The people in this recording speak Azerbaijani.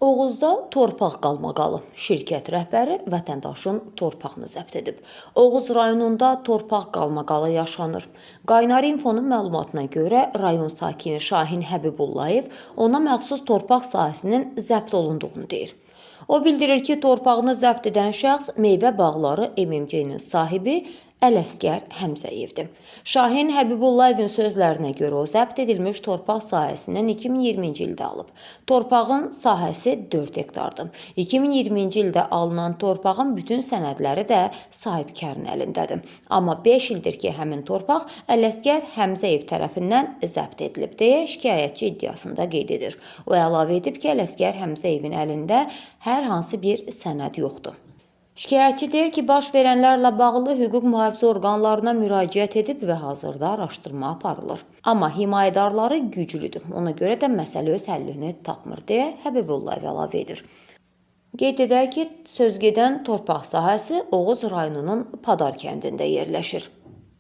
Oğuzda torpaq qalmaqalı şirkət rəhbəri vətəndaşın torpağını zəbt edib. Oğuz rayonunda torpaq qalmaqalı yaşanır. Qaynar infonun məlumatına görə rayon sakini Şahin Həbibullayev ona məxsus torpaq sahəsinin zəbt olunduğunu deyir. O bildirir ki, torpağını zəbt edən şəxs meyvə bağları MMC-nin sahibi Ələsgər Həmzəyevdir. Şahin Həbibullayevin sözlərinə görə o zəbt edilmiş torpaq sahəsindən 2020-ci ildə alıb. Torpağın sahəsi 4 hektardır. 2020-ci ildə alınan torpağın bütün sənədləri də sahibkarın əlindədir. Amma 5 ildir ki, həmin torpaq Ələsgər Həmzəyev tərəfindən zəbt edilib deyə şikayətçi iddiasında qeyd edir. O əlavə edib ki, Ələsgər Həmzəyevin əlində hər hansı bir sənəd yoxdur. Şikayətçi deyir ki, baş verənlərlə bağlı hüquq mühafizə orqanlarına müraciət edib və hazırda araşdırma aparılır. Amma himayədarları güclüdür. Ona görə də məsələ öz həllini tapmır deyə Həbibullayev əlavə edir. Qeyd edək ki, sözgedən torpaq sahəsi Oğuz rayonunun Padar kəndində yerləşir.